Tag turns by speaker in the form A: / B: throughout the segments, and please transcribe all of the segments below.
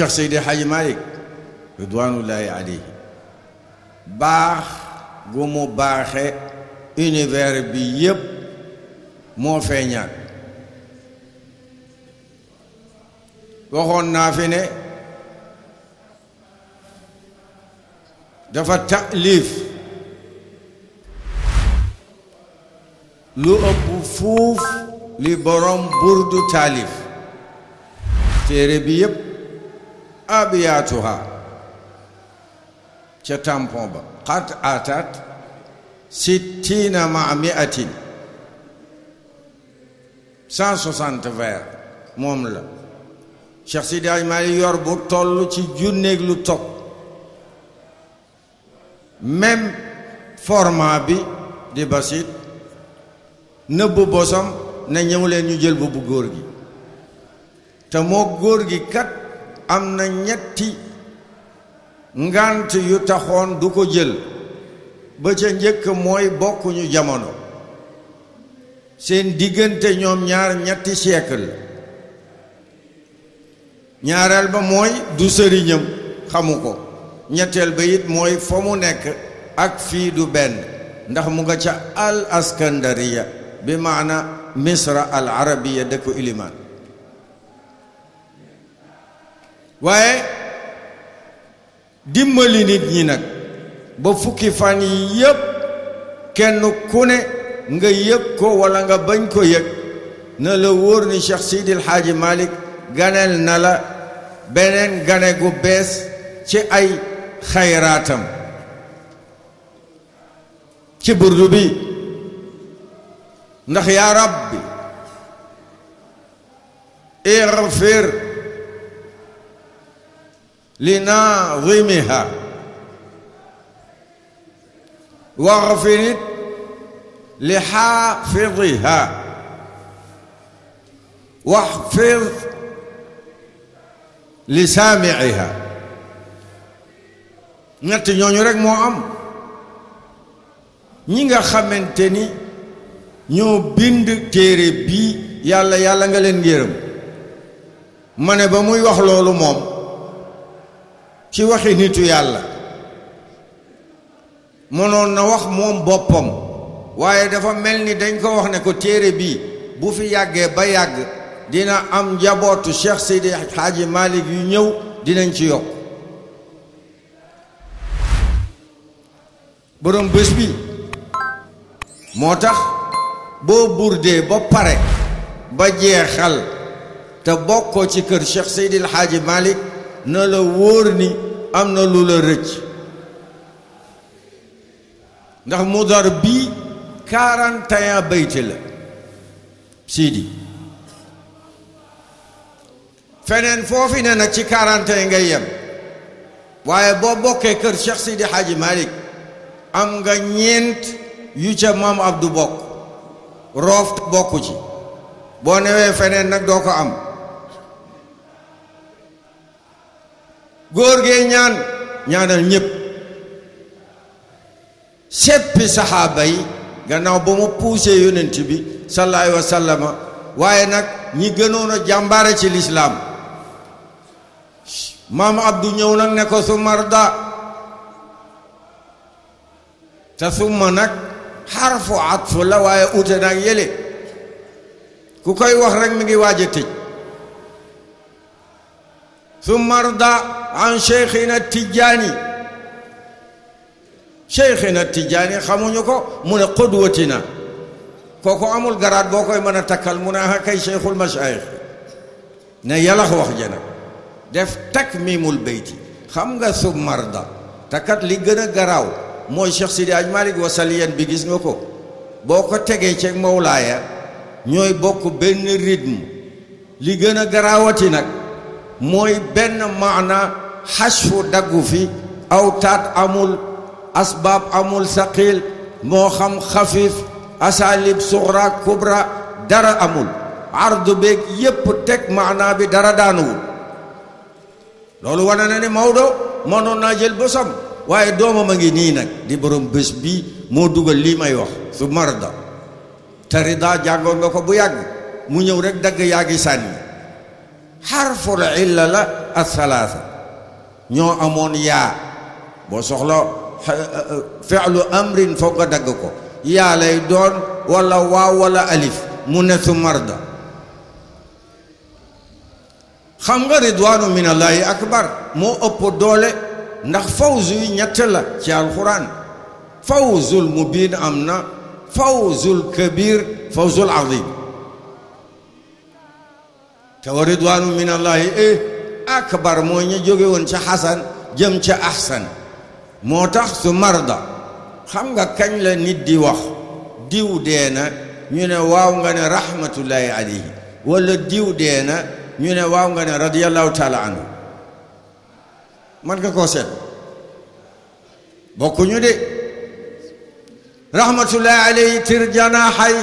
A: Cheikh Seydi Hadji Malick ridwanullahi alayhi baax gu mu baaxe univers bi yépp moo feeñaat waxoon naa fi ne dafa taalif lu ëpp fuuf li borom burdu taalif téere bi yépp abiyaatuha ca tampon ba qad atat sittina ma miatin 160 vers moom la Cheikh Sidi Hadji Malick yor bu toll ci junneeg lu topp même format bi di basit nëbb bosam na ñëw leen ñu jël bu góor gi te moo góor gi kat am na ñetti ngant yu taxoon du ko jël ba ca njëkk mooy bokkuñu jamono seen diggante ñoom ñaar ñetti siècle ñaareel ba mooy du sëriñam xamu ko ñetteel ba it mooy fa mu nekk ak fii du benn ndax mu nga ca al askandariya bi maana misra al arabiya dëkku ilimaan waaye dimbali nit ñi nag ba fukki fan yi yépp kenn ku ne nga yëg ko walla nga bañ ko yëg na la wóor ni Cheikh Sidil Hadji Malick ganel na la beneen gane gu bees ci ay xayraatam ci burdu bi ndax yaa rabbi ighfir li naazimiha waghfir li xaafidiha waxfid li saamiciha ñett ñooñu rek moo am ñi nga xamante ni ñoo bind téere bii yàlla nga leen yërëm ma ne ba muy wax loolu moom ci waxi nitu yàlla mënoon na wax moom boppam waaye dafa mel ni dañ ko wax ne ko téere bii bu fi yàggee ba yàgg dina am njabootu Cheikh Seydi Hadji Malick yu ñëw dinañ ci yokk borom bés bi moo tax boo burdee ba pare ba jeexal te bokkoo ci kër Cheikh Seydi Hadji Malick na la wóor ni am na lu la rëcc ndax mudar bii 41 bayti la Sidi feneen foofi ne nag ci 41 ngay yem waaye boo bokkee kër Cheikh Sidi Hadji Malick am nga ñeent yu ca maam Abdou bokk roof bokku ci boo newee feneen nag doo ko am góor gee ñaanal ñépp seppi saxaaba yi gannaaw ba mu puusee yonent bi sallallahu alayhi wa sallama waaye nag ñi gënoon a jàmbaare ci lislaam maam Abdou ñëw nag ne ko sumarda te summa nag xarfu atfu la waaye ute nag yële ku koy wax rek mi ngi waaj a tëj sumarda an cheikhina Tijaani xamuñu ko mu ne qudwatina kooku amul garaat boo koy mën a takkal mu ne ah kay cheikhul mashaayix ne yalax wax ja nag def takmimul bayti xam nga sumarda takat li gën a garaaw mooy Cheikh Sidi Hadji Malick wasaliyan bi gis nga ko boo ko tegee ceeg mawlaaya ñooy bokk benn rythme li gën a garaawati nag mooy benn maana xasfu daggu fi aw taat amul asbaab amul saqil moo xam xafif asalib suxra kubra dara amul ardu beeg yépp teg maana bi dara daanuwul loolu wane na ne Maodo mënoon naa jël bosam waaye doomam a ngi nii nag di borom bés bii moo dugal lii may wax su marda tarida jàngoon nga ko bu yàgg mu ñëw rek dagg yaa ngi sànni xarful illa la athalaatha ñoo amoon yaa boo soxla fi'lu amrin foog nga dagg ko yaa lay doon wala waaw wala alif mu ne su marda xam nga ridwaanu minallahi akbar moo ëpp doole ndax fawzu yi ñett la ci alquran fawzul mubin am na fawzul kabir fawzul azim te wa ridwaanu minallahi akbar mooy ñu jóge woon ca xasan jëm ca ahsan moo tax su marda xam nga kañ la nit di wax diw dee na ñu ne waaw nga ne rahmatullahi alayhi wala diw dee na ñu ne waaw nga ne radiyallahu taala anhu man nga koo seet bokkuñu de rahmatullahi alayhi tir janaaxay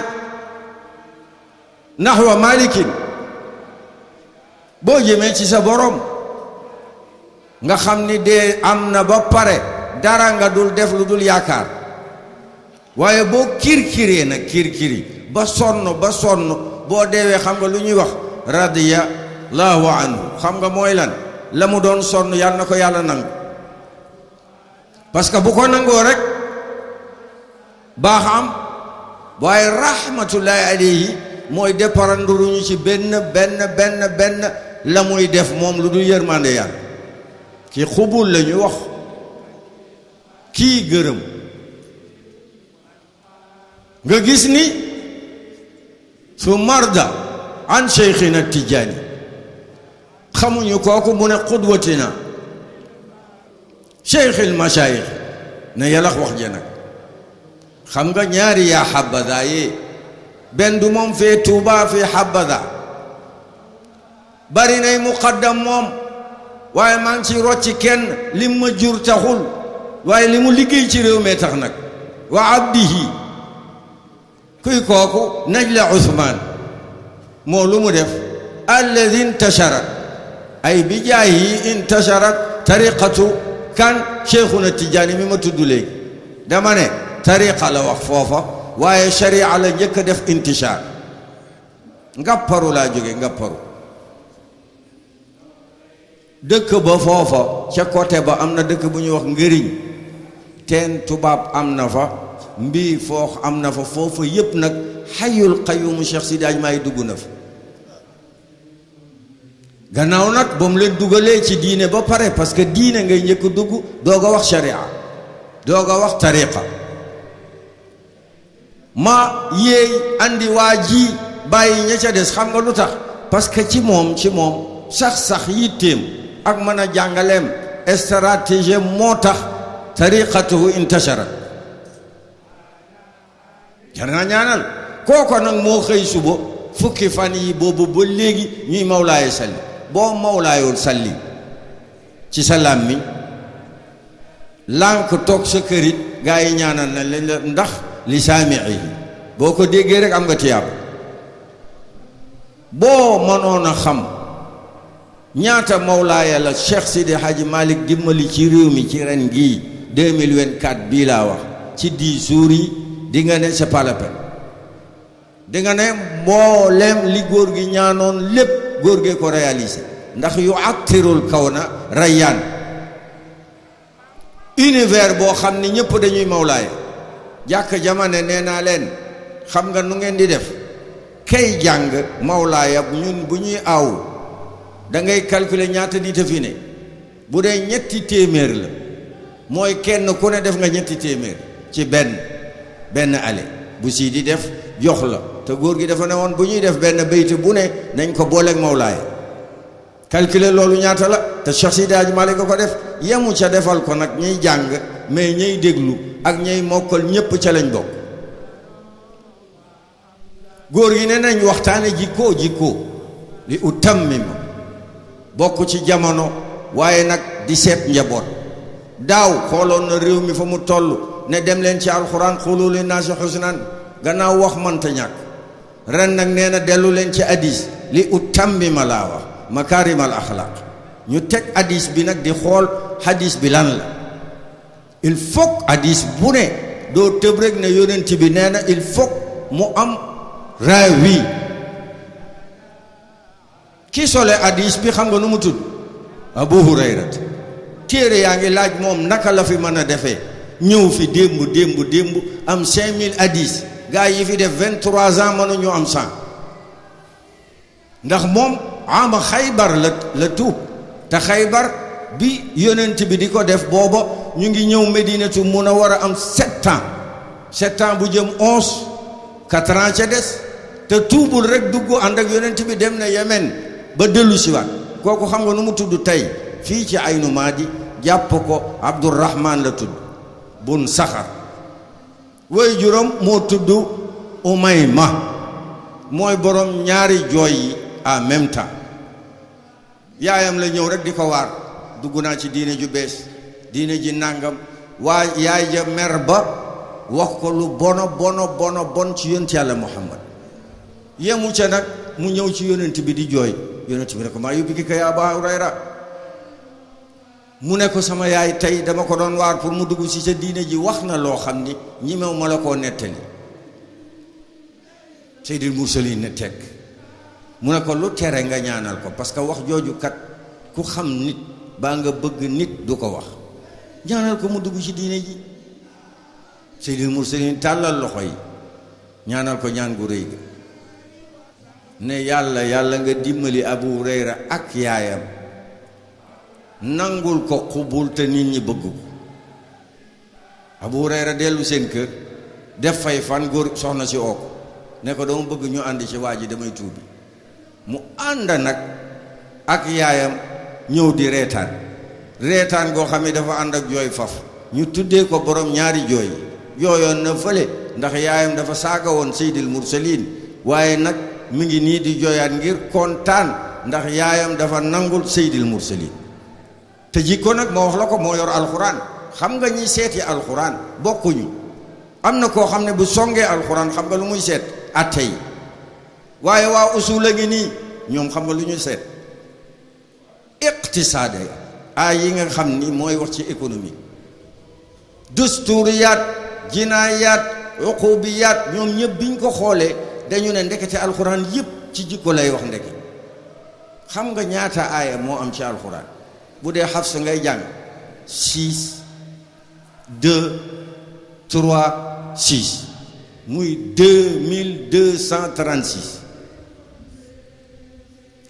A: naxwa malikin boo jëmee ci sa borom nga xam ni dee am na ba pare dara nga dul def lu dul yaakaar waaye boo kirkiree nag kirkiri ba sonn boo deewee xam nga lu ñuy wax radiyallahu anhu xam nga mooy lan la mu doon sonn yàlla na ko yàlla nangu parce que bu ko nangoo rek baax am waaye rahmatullahi alayhi mooy déparanduruñu ci benn la muy def moom lu dul yërmande yàlla kii xubul la ñuy wax kii gërëm nga gis ni su marda an cheikhina tijaani xamuñu kooku mu ne qudwatina cheikhil machaayix ne yàlla wax ja nag xam nga ñaari yaa xabada yi benn du moom fee Tuuba fee xabada bari nay muqaddam moom waaye maa ngi ci rocci kenn lim ma jur taxul waaye li mu liggéey ci réew mee tax nag wa abdihi kuy kooku Najla Usmaan moo lu mu def alladi intasharat ay bi jaayi intasharat tariqatu kan cheikhuna tijaani mi ma tudd léegi dama ne tariqa la wax foofa waaye sharia la njëkk a def intishaar ngapparu laa jóge ngapparu dëkk ba foofa ca côté ba am na dëkk bu ñuy wax ngëriñ teen tubaab am na fa mbii foox am na fa foofa yépp nag xayul qayyumu Cheikh Sidi Aj Maay dugg na fa gannaaw nag ba mu leen dugalee ci diine ba pare parce que diine ngay njëkk dugg doog a wax sharia doog a wax tariqa ma yéey andi waa ji bàyyi ña ca des xam nga lu tax parce que ci moom sax yitteem ak mën a jàngaleem stratégie moo tax tariqatuhu intashara jar naa ñaanal kooko nag moo xëy suba fukki fan yi boobu ba léegi ñuy mawlaaye salli boo mawlaayul salli ci sa làmmiñ lànk toog sa kërit gaa yi ñaanal na leen la ndax li saami'i boo ko déggee rek am nga tiyaab boo mënoon a xam ñaata mawlaaya la Cheikh Sidi Hadji Malick dimbali ci réew mi ci ren gii 2024 bii laa wax ci 10 jours yi di nga ne c'est pas la peine di nga ne mboolem li góor gi ñaanoon lépp góor gee ko réalisé ndax yu attirul kaw na rayyaan univers boo xam ni ñëpp dañuy mawlaaya jàkk jamane nee naa leen xam nga nu ngeen di def kay jàng mawlaaya ñun bu ñuy aaw da ngay calculer ñaata nit a fi ne bu dee ñetti téeméer la mooy kenn ku ne def nga ñetti téeméer ci benn ale bu sii di def jox la te góor gi dafa ne woon bu ñuy def benn bayte bu ne nañ ko booleeg mawlaaya calculer loolu ñaata la te Cheikh Sidi Hadji Malick nga ko def yemu ca defal ko nag ñuy jàng mais ñuy déglu ak ñuy mokkal ñépp ca lañ bokk góor gi ne nañ waxtaane jikko li utammima bokk ci jamono waaye nag di seet njaboot daaw xooloon na réew mi fa mu toll ne dem leen ci alxuraan xuulu li naasi xusnan gannaaw wax mënta ñàkk ren nag nee na dellu leen ci hadis li utammima laa wax makaarimal axlaaq ñu teg hadis bi nag di xool hadis bi lan la il faut hadis bu ne doo tëb rek ne yonent bi nee na il faut mu am raawi ki sole hadis bi xam nga nu mu tudd Abu Hurayra téere yaa ngi laaj moom naka la fi mën a defee ñëw fi démb am 5000 hadis gaa yi fi def 23 ans mënuñu am 100 ndax moom ama Xaybar la tuub te Xaybar bi yonent bi di ko def booba ñu ngi ñëw Medinatu Munawwara am 7 ans 7 ans bu jëm 11 4 ans ca des te tuubul rek dugg ànd ak yonent bi dem na Yemen ba dellu siwaat kooku xam nga nu mu tudd tey fii ci Aynu Maadi jàpp ko Abdurrahman la tudd bun Saxar way juróom moo tudd Umayma mooy borom ñaari jooy yi en même temps yaayam la ñëw rek di ko waar dugg naa ci diine ju bees diine ji nàngam waa yaay ja mer ba wax ko lu bon ci yonent yàlla Muhammad yemu ca nag mu ñëw ci yonent bi di jooy yonent bi ne ko maa yubbikika yaa Abaa Hurayra mu ne ko sama yaay tey dama ko doon waar pour mu dugg ci sa diine ji wax na loo xam ni ñimew ma la koo nettali Seydil Mursalin ne teg mu ne ko lu tere nga ñaanal ko parce que wax jooju kat ku xam nit baa nga bëgg nit du ko wax ñaanal ko mu dugg ci diine ji Seydil Mursalin tàllal loxo yi ñaanal ko ñaan gu rëy ga ne yàlla nga dimbali Abu Hurayra ak yaayam nangul ko xubul te nit ñi bëgg ko Abu Hurayra dellu seen kër def fay fan góor soxna si oo ko ne ko dama bëgg ñu ànd ci waa ji damay tuubi mu ànd nag ak yaayam ñëw di reetaan goo xam ne dafa ànd ak jooy faf ñu tuddee ko borom ñaari jooy yooyoon na fële ndax yaayam dafa saaga woon Seydil Mursalin waaye nag mi ngi nii di jooyaat ngir kontaan ndax yaayam dafa nangul Seydil Mursalin te jikko nag moo wax la ko moo yor alxuraan xam nga ñi seeti alxuraan bokkuñu am na koo xam ne bu songee alxuraan xam nga lu muy seet atte yi waaye waa usul a ngi nii ñoom xam nga lu ñuy seet iqtisaade ay yi nga xam ni mooy wax ci économie dusturiyaat jinaayaat uqubiyaat ñoom ñëpp biñ ko xoolee dañu ne ndekete alxuraan yëpp ci jikko lay wax ndeke xam nga ñaata aaya moo am ci alxuraan bu dee Hafs ngay jàng 6 2 3 6 muy 2236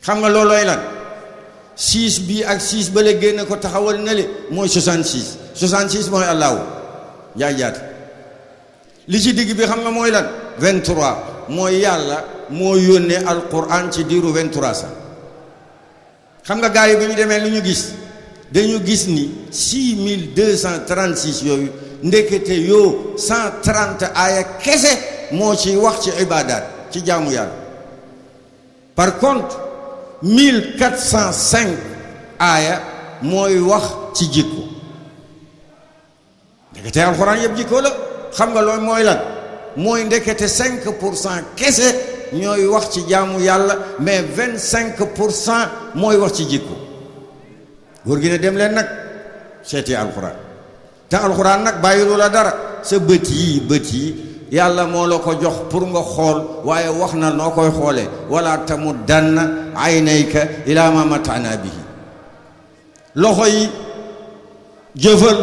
A: xam nga loolooy lan 6 bii ak 6 ba la génn ko taxawal na le mooy 66 mooy allahu jaajaata li ci digg bi xam nga mooy lan 23 mooy yàlla moo yónnee alquran ci diiru 23 sax xam nga gars yi bi ñu demee lu ñu gis dañu gis ni 6236 yooyu ndekete yoo 130 aaya kese moo ci wax ci ibaadaat ci jaamu yàlla par contre 1405 aaya mooy wax ci jikko ndekete alxuraan yëpp jikko la xam nga loolu mooy lan mooy ndekete 5% kese ñooy wax ci jaamu yàlla mais 25% mooy wax ci jikko góor gi ne dem leen nag seeti alxuraan te alxuraan nag bàyyilu la dara sa bët yi yàlla moo la ko jox pour nga xool waaye wax na noo koy xoolee wala tamuddanna aynayka ila ma matana bihi loxo yi jëfal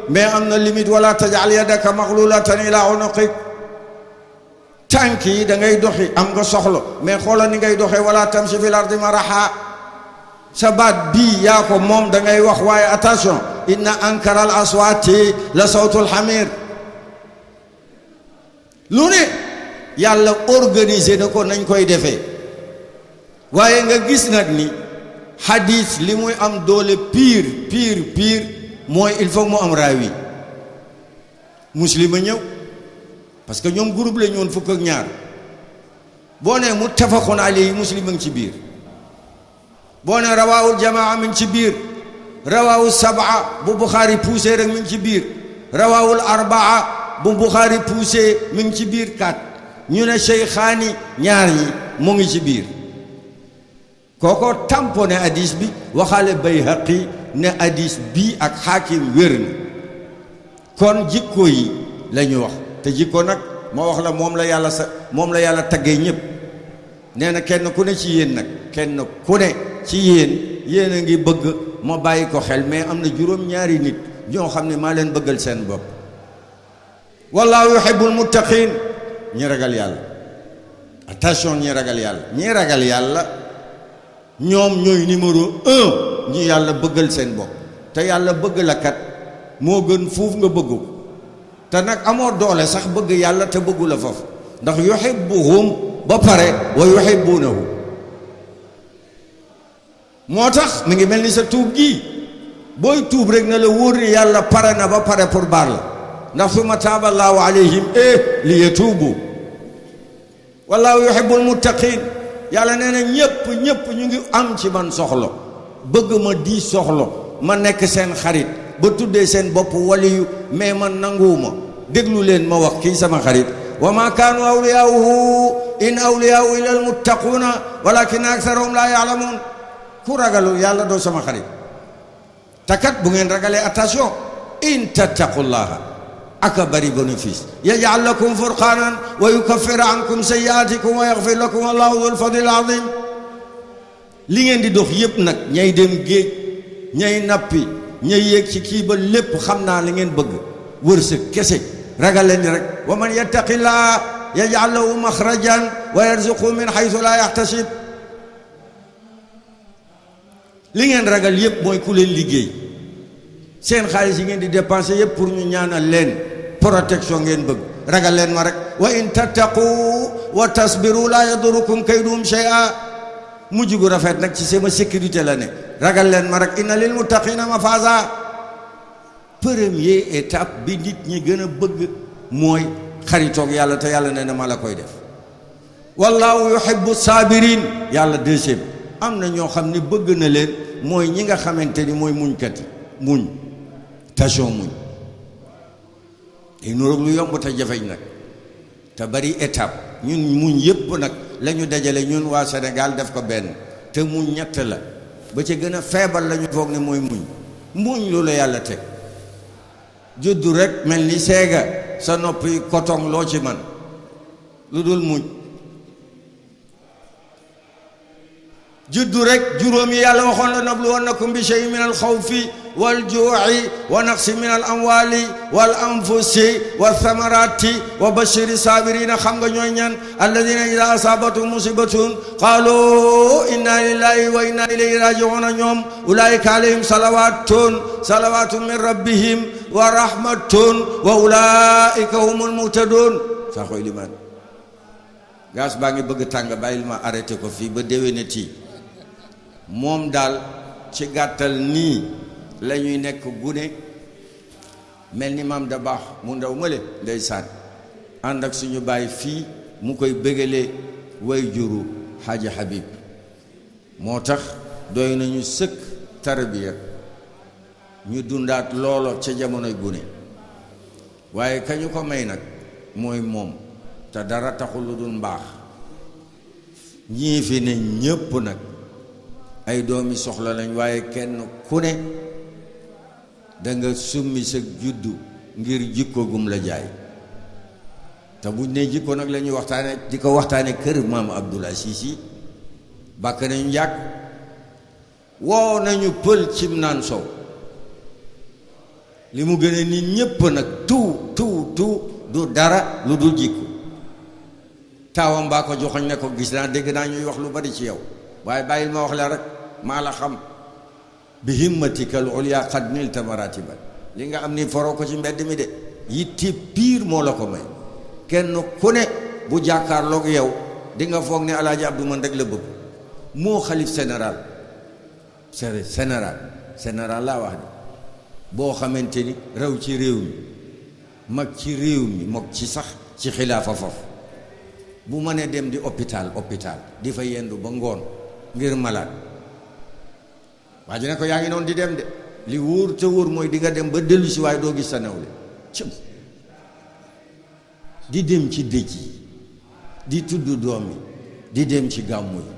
A: mais am na limite wala tajal yadaka maxlulatan ila unuqik tànk yi da ngay doxi am nga soxla mais xoola ni ngay doxee wala tamshi fil ardi maraha sa baat bii yaa ko moom da ngay wax waaye attention inna ankaral aswaati la sawtul hamir lu ne yàlla organisé na ko nañ koy defee waaye nga gis nag ni hadith li muy am doole pire mooy il faut mu am raawi muslima ñëw parce que ñoom groupe la ñoon fukk ak ñaar boo ne muttafaqun alayhi muslim a ngi ci biir boo ne rawaawul jamaa mi ngi ci biir rawaawul sab'a bu Bukhari poussé rek mi ngi ci biir rawaawul arbaa bu Bukhari poussé mi ngi ci biir 4 ñu ne Cheikhaani ñaar ñi mu ngi ci biir kooko tamponné hadis bi waxaale Bayhaqi ne hadis bii ak Hakim wér na kon jikko yi la ñu wax te jikko nag ma wax la moom la yàlla taggee ñëpp nee na kenn ku ne ci yéen nag kenn ku ne ci yéen a ngi bëgg ma bàyyi ko xel mais am na juróom-ñaari nit ñoo xam ne maa leen bëggal seen bopp. wallahu yuhibbul muttaqin, ñi ragal yàlla. attention, ñi ragal yàlla, ñi ragal yàlla ñoom ñooy numéro 1 ñi yàlla bëggal seen bopp. te yàlla bëgg la kat moo gën fuuf nga bëgg ko. te nag amoo doole sax bëgg yàlla te bëggu la foofu, ndax yuhibbuhum ba pare wa yuhibbunahu. moo tax mi ngi mel ni sa tuub gii booy tuub rek na la wóor ni yàlla pare na ba pare pour baal la, ndax summa taaba allahu alayhim li yatuubu wallahu yuhibbul muttaqin. yàlla nee na ñëpp ñu ngi am ci man soxla, bëgg ma di soxla, ma nekk seen xarit ba tuddee seen bopp waliyu, mais man nanguwuma. déglu leen ma wax kii sama xarit. wa ma kaanu awliyaauhu in awliyaau illa almuttaquuna walakin aksarahum laa yaalamuun. ku ragalul yàlla doo sama xarit. takat bu ngeen ragalee attention, in tattaqullaha aka bari bénéfice, yaj'al lakum furqaanan wa yukaffir ankum sayyi'aatikum wa yaghfir lakum wallahu dhul fadlil azim. li ngeen di dox yépp nag, ñay dem géej, ñay nappi, ñay yéeg ci kii ba lépp xam naa li ngeen bëgg, wërsëg kese. ragal leen di rek. wa man yattaqillaa yaj'al lahu maxrajan wa yarzuqhu min haythu laa yahtasib. li ngeen ragal yépp mooy ku leen liggéey. seen xaalis yi ngeen di dépenser yépp pour ñu ñaanal leen, protection ngeen bëgg. ragal leen ma rek. wa in tattaqu wa tasbiru laa yadurukum kayduhum shay'a. mujj gu rafet nag ci sama sécurité la ne. ragal leen ma rek. inna lil muttaqina mafaza. première étape bi nit ñi gën a bëgg mooy xaritoog yàlla, te yàlla nee na ma la koy def. wallahu yuhibbu sabirin. yàlla deuxième. am na ñoo xam ne bëgg na leen mooy ñi nga xamante ni mooy muñkat yi. muñ tasoo muñ day nuroog lu yomb te jafeñ nag te bari étape. ñun muñ yépp nag la ñu dajale ñun waa Sénégal def ko benn, te muñ ñett la. ba ca gën a feebar la ñu foog ne mooy muñ loolu yàlla teg. juddu rek mel ni seega, sa noppi coton loo ci man lu dul muñ. juddu rek juróom yi yàlla waxoon la nabluwannakum bi shay'in min al xawfi wal juu'i wa naqsi min al amwali wal anfusi wa thamarati wa bashiri sabirina. xam nga ñooy ñan? alladina ida asabatu musibatun qalu inna lillahi wa inna ilayhi raji'un. ñoom ulaika alayhim salawatun min rabbihim wa rahmatun wa ulaika humul muhtadun. saa koy limaan gas baa ngi bëgg tàng, bàyyil ma arrêté ko fii ba déwénati. moom daal ci gàttal nii la ñuy nekk gune mel ni maam da baax mu ndaw male ndeysaan ànd ak suñu baay fii mu koy bégalee way juru Xaaji Habib. moo tax doy nañu sëkk tarbiya ñu dundaat loolo ca jamonoy gune, waaye kañu ko may nag mooy moom, te dara taxul lu dul mbaax. ñii fi ne ñépp nag ay doomi soxla lañ, waaye kenn ku ne da nga summi sa juddu ngir jikko gum la jaay. te buñ ne jikko nag la ñuy waxtaane, di ko waxtaane kër maam Abdoul Aziz Sy. bàkk nañu njàkk, woo nañu pël cim naan sow. li mu gën a nit ñépp nag tout du dara lu dul jikko. taawam baa ko joxoñ ne ko gis naa dégg naa ñuy wax lu bari ci yow, waaye bàyyil ma wax la rek, maa la xam. bi himmatikal ulya qad nilta maratiban. li nga am ni foroo ko ci mbedd mi de, yitti piir moo la ko may. kenn ku ne bu jàkkaarloog yow di nga foog ne Alaaji Abdou man rek la bëgg. moo xalif général laa wax de, boo xamante ni raw ci réew mi, mag ci réew mi, mag ci sax ci xilaafa foofu. bu mënee dem di hôpital di fa yendu ba ngoon ngir malade, waa ji ne ko yaa ngi noonu di dem de, li wóor te wóor mooy di nga dem ba dellu si waaye doo gis sa nawle. di dem ci dëj yi, di tudd doom yi, di dem ci gàmmu yi.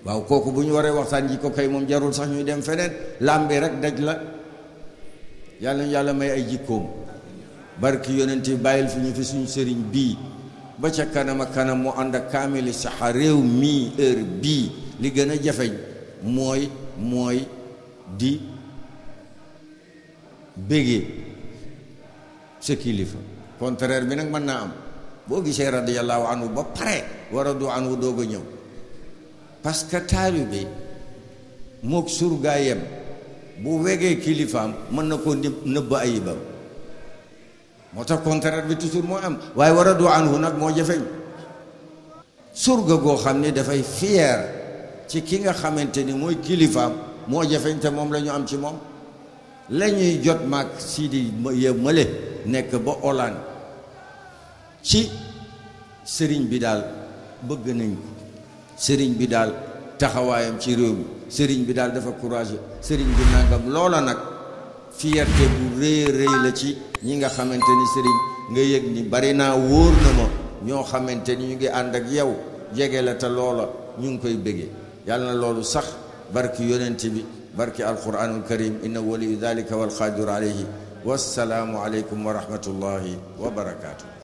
A: waaw kooku bu ñu waree waxtaan ji ko kay moom jarul sax ñuy dem feneen, làmbi rek daj la. yàlla may ay jikkoom, barki yonent bi bàyyil fi ñu fi suñu sëriñ bii ba ca kanam ak kanam mu ànd ak kaamili saxa. réew mii heure bii li gën a jafeñ mooy di bégee sa kilifa. contraire bi nag mën naa am boo gisee radiyallahu anhu ba pare wa radu anhu doog a ñëw parce que taalibe mook surgaayam bu wegee kilifaam mën na koo nëbb ayibam moo tax contraire bi toujours moo am waaye wa radu anhu nag moo jafeñ surga goo xam ni dafay fier ci ki nga xamante ni mooy kilifaam moo jafeñ te moom la ñu am ci moom la ñuy jot maag Sidi ya mële nekk ba Hollande ci sëriñ bi daal bëgg nañ ko sëriñ bi daal taxawaayam ci réew mi sëriñ bi daal dafa courageux sëriñ bi nangam loola nag fierté bu rëy rëy la ci ñi nga xamante ni sëriñ nga yëg ni bari naa wóor na ma ñoo xamante ni ñu ngi ànd ak yow jege la te loola ñu ngi koy bëggee yàlla na loolu sax barki yonent bi barki alquranul karim inna waliyu dalika wal qadiru alayhi wassalaamu aleykum wa rahmatullahi wa barakaatu.